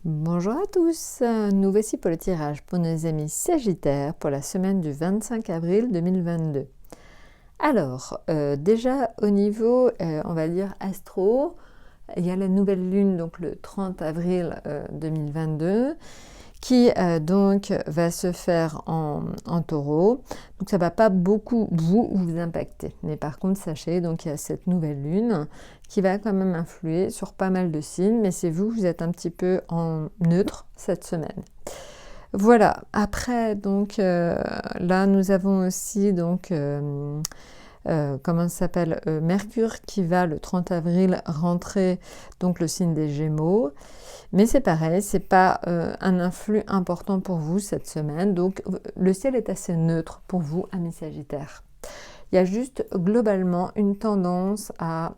Bonjour à tous, nous voici pour le tirage pour nos amis Sagittaires pour la semaine du 25 avril 2022. Alors, déjà au niveau, on va dire astro, il y a la nouvelle lune, donc le 30 avril 2022, qui donc va se faire en taureau. Donc ça ne va pas beaucoup vous impacter. Mais par contre, sachez, donc il y a cette nouvelle lune qui va quand même influer sur pas mal de signes, mais c'est vous êtes un petit peu en neutre cette semaine. Voilà, après, donc là, nous avons aussi donc... comment ça s'appelle, Mercure qui va le 30 avril rentrer donc le signe des Gémeaux, mais c'est pareil, c'est pas un influx important pour vous cette semaine, donc le ciel est assez neutre pour vous, amis Sagittaires. Il y a juste globalement une tendance à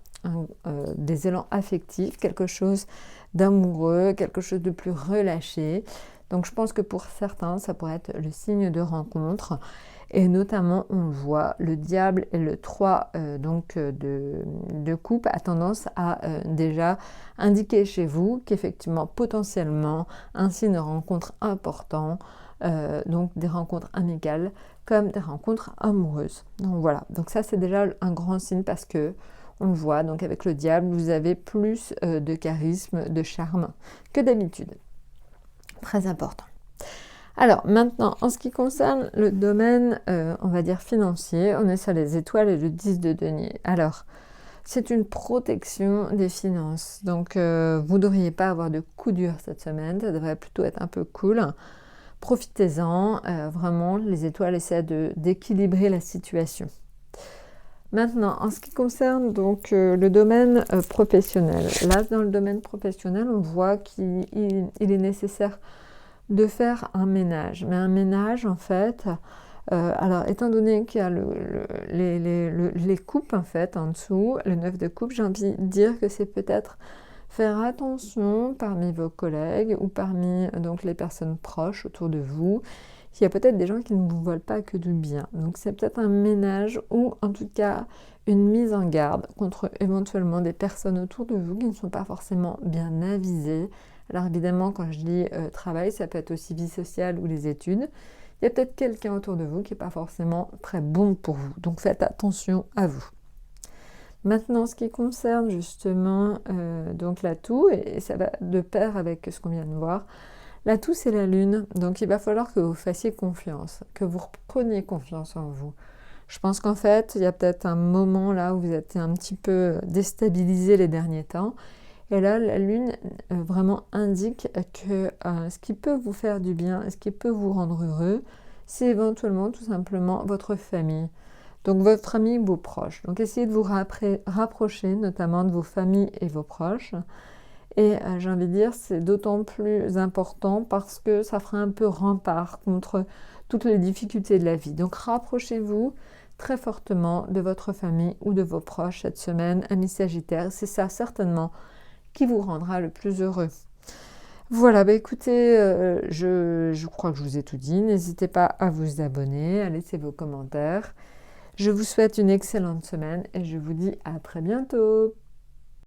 des élans affectifs, quelque chose d'amoureux, quelque chose de plus relâché. Donc je pense que pour certains, ça pourrait être le signe de rencontre. Et notamment, on le voit, le diable et le 3 de coupe a tendance à déjà indiquer chez vous qu'effectivement, potentiellement, un signe de rencontre important, donc des rencontres amicales comme des rencontres amoureuses. Donc voilà, donc ça c'est déjà un grand signe parce que on le voit, donc avec le diable, vous avez plus de charisme, de charme que d'habitude. Très important. Alors maintenant, en ce qui concerne le domaine, on va dire financier, on est sur les étoiles et le 10 de denier. Alors, c'est une protection des finances. Donc, vous ne devriez pas avoir de coup dur cette semaine, ça devrait plutôt être un peu cool. Profitez-en, vraiment, les étoiles essaient d'équilibrer la situation. Maintenant, en ce qui concerne donc le domaine professionnel, là dans le domaine professionnel, on voit qu'il est nécessaire de faire un ménage. Mais un ménage, en fait, alors étant donné qu'il y a les coupes, en fait, en dessous, le 9 de coupe, j'ai envie de dire que c'est peut-être faire attention parmi vos collègues ou parmi donc les personnes proches autour de vous. Il y a peut-être des gens qui ne vous veulent pas que du bien. Donc c'est peut-être un ménage ou en tout cas une mise en garde contre éventuellement des personnes autour de vous qui ne sont pas forcément bien avisées. Alors évidemment, quand je dis travail, ça peut être aussi vie sociale ou les études. Il y a peut-être quelqu'un autour de vous qui n'est pas forcément très bon pour vous. Donc faites attention à vous. Maintenant, ce qui concerne justement donc l'atout, et ça va de pair avec ce qu'on vient de voir, l'atout c'est la lune, donc il va falloir que vous fassiez confiance, que vous repreniez confiance en vous. Je pense qu'en fait, il y a peut-être un moment là où vous êtes un petit peu déstabilisé les derniers temps, et là, la lune vraiment indique que ce qui peut vous faire du bien, ce qui peut vous rendre heureux, c'est éventuellement tout simplement votre famille. Donc votre famille, vos proches. Donc essayez de vous rapprocher notamment de vos familles et vos proches. Et j'ai envie de dire, c'est d'autant plus important parce que ça fera un peu rempart contre toutes les difficultés de la vie. Donc rapprochez-vous très fortement de votre famille ou de vos proches cette semaine, amis Sagittaires. C'est ça certainement qui vous rendra le plus heureux. Voilà, écoutez, je crois que je vous ai tout dit. N'hésitez pas à vous abonner, à laisser vos commentaires. Je vous souhaite une excellente semaine et je vous dis à très bientôt.